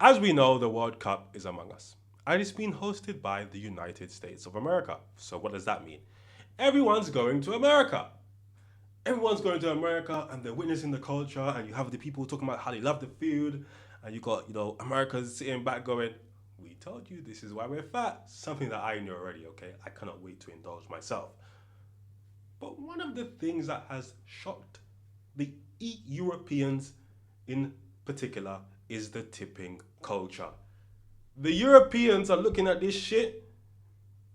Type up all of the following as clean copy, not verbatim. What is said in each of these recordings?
As we know, the World Cup is among us, and it's been hosted by the United States of America. So, what does that mean? Everyone's going to America. Everyone's going to America, and they're witnessing the culture, and you have the people talking about how they love the food, and you got, Americans sitting back going, "We told you this is why we're fat." Something that I knew already, okay? I cannot wait to indulge myself. But one of the things that has shocked the Europeans in particular is the tipping culture. The Europeans are looking at this shit,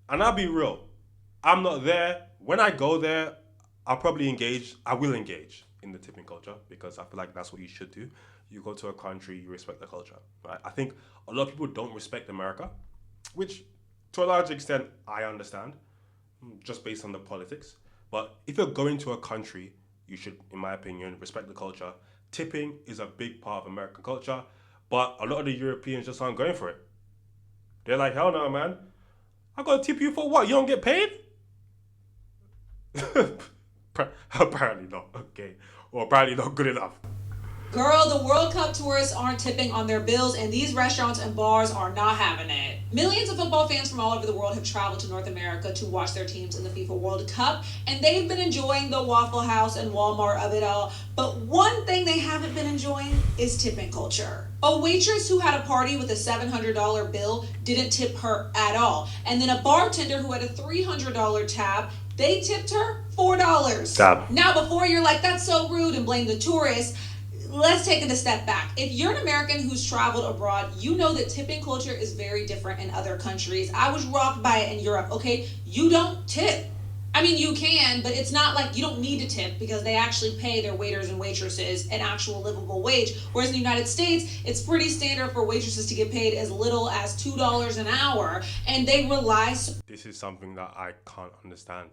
and I'll be real. I'm not there. When I go there, I'll probably engage. I will engage in the tipping culture because I feel like that's what you should do. You go to a country, you respect the culture, right? I think a lot of people don't respect America, which to a large extent I understand, just based on the politics. But if you're going to a country, you should, in my opinion, respect the culture. Tipping is a big part of American culture, but a lot of the Europeans just aren't going for it. They're like, hell no, man. I gotta tip you for what? You don't get paid? Apparently not. Okay. Or apparently not good enough. Girl, the World Cup tourists aren't tipping on their bills, and these restaurants and bars are not having it. Millions of football fans from all over the world have traveled to North America to watch their teams in the FIFA World Cup, and they've been enjoying the Waffle House and Walmart of it all. But one thing they haven't been enjoying is tipping culture. A waitress who had a party with a $700 bill didn't tip her at all. And then a bartender who had a $300 tab, they tipped her $4. Damn. Now, before you're like, that's so rude and blame the tourists, let's take it a step back. If you're an American who's traveled abroad, you know that tipping culture is very different in other countries. I was rocked by it in Europe, okay? You don't tip. I mean, you can, but it's not like you don't need to tip because they actually pay their waiters and waitresses an actual livable wage. Whereas in the United States, it's pretty standard for waitresses to get paid as little as $2 an hour, and they rely. This is something that I can't understand.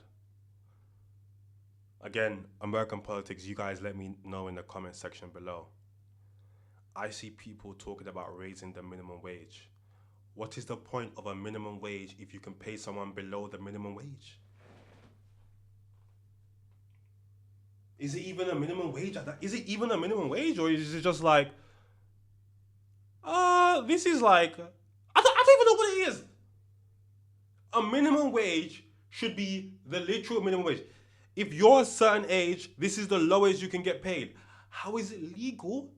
Again, American politics, you guys let me know in the comment section below. I see people talking about raising the minimum wage. What is the point of a minimum wage if you can pay someone below the minimum wage? Is it even a minimum wage? Is it even a minimum wage, or is it just like, this is like, I don't even know what it is. A minimum wage should be the literal minimum wage. If you're a certain age, this is the lowest you can get paid. How is it legal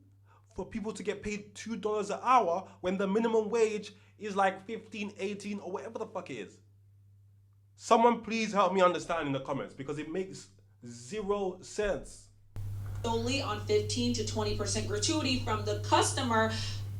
for people to get paid $2 an hour when the minimum wage is like 15, 18, or whatever the fuck it is? Someone please help me understand in the comments because it makes zero sense. Solely on 15 to 20% gratuity from the customer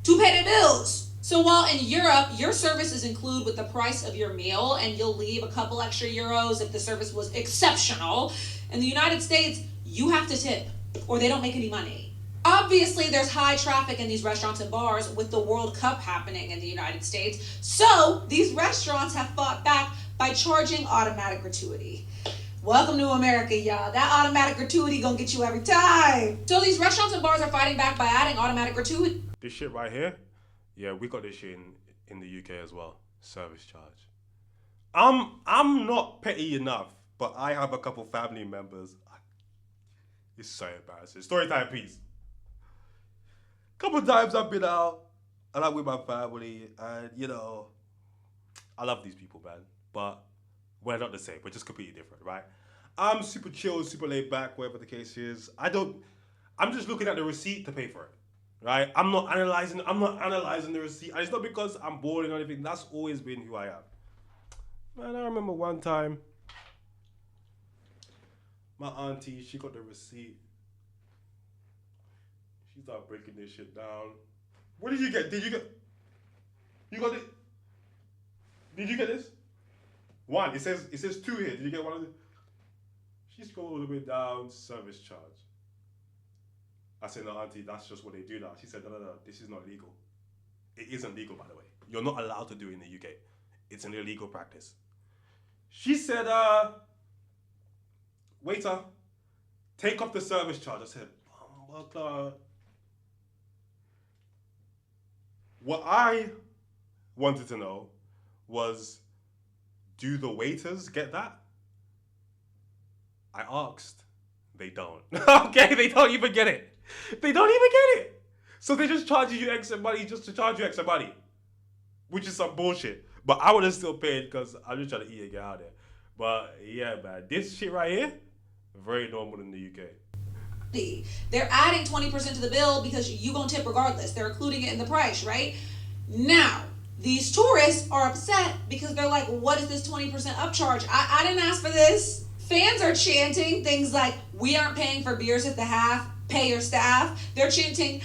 to pay their bills. So while in Europe, your services include with the price of your meal and you'll leave a couple extra euros if the service was exceptional, in the United States, you have to tip or they don't make any money. Obviously, there's high traffic in these restaurants and bars with the World Cup happening in the United States. So these restaurants have fought back by charging automatic gratuity. Welcome to America, y'all. That automatic gratuity gonna get you every time. So these restaurants and bars are fighting back by adding automatic gratuity. This shit right here, yeah, we got this shit in the UK as well. Service charge. I'm not petty enough, but I have a couple family members. It's so embarrassing. Story time, please. Couple times I've been out and I'm with my family, and I love these people, man. But we're not the same. We're just completely different, right? I'm super chill, super laid back, whatever the case is. I'm just looking at the receipt to pay for it. Right? I'm not analyzing the receipt. And it's not because I'm bored or anything. That's always been who I am. Man, I remember one time my auntie, she got the receipt. She started breaking this shit down. What did you get? You got it? Did you get this? One. It says two here. Did you get one of them? She scrolled all the way down, service charge. I said, no, auntie, that's just what they do now. She said, no, this is not legal. It isn't legal, by the way. You're not allowed to do it in the UK. It's an illegal practice. She said, waiter, take off the service charge. I said, what I wanted to know was, do the waiters get that? I asked. They don't. Okay, they don't even get it. They don't even get it. So they're just charging you extra money just to charge you extra money, which is some bullshit. But I would have still paid because I'm just trying to eat and get out of there. But yeah, man, this shit right here, very normal in the UK. They're adding 20% to the bill because you gonna tip regardless. They're including it in the price, right? Now, these tourists are upset because they're like, what is this 20% upcharge? I didn't ask for this. Fans are chanting things like, we aren't paying for beers at the half, pay your staff. They're chanting,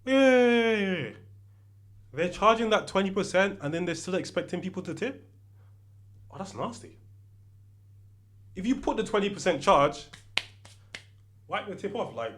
Yeah. They're charging that 20% and then they're still expecting people to tip? Oh, that's nasty. If you put the 20% charge, wipe the tip off. Like,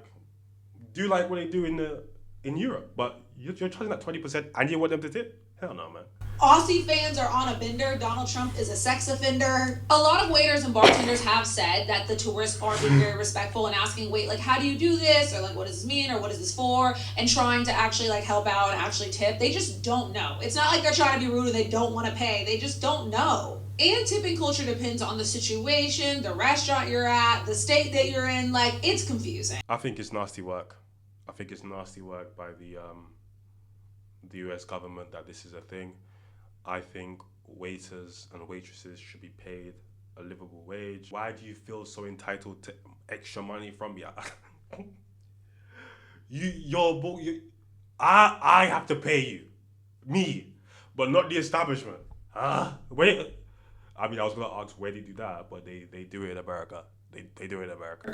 do like what they do in Europe. But you're charging that 20% and you want them to tip? Hell no, man. Aussie fans are on a bender. Donald Trump is a sex offender. A lot of waiters and bartenders have said that the tourists are being very respectful and asking, wait, like, how do you do this? Or like, what does this mean? Or what is this for? And trying to actually like help out and actually tip. They just don't know. It's not like they're trying to be rude and they don't want to pay. They just don't know. And tipping culture depends on the situation, the restaurant you're at, the state that you're in. Like, it's confusing. I think it's nasty work. I think it's nasty work by the US government that this is a thing. I think waiters and waitresses should be paid a livable wage. Why do you feel so entitled to extra money from me? I have to pay you, me, but not the establishment. Wait. I mean, I was gonna ask where they do that, but they do it in America. They do it in America.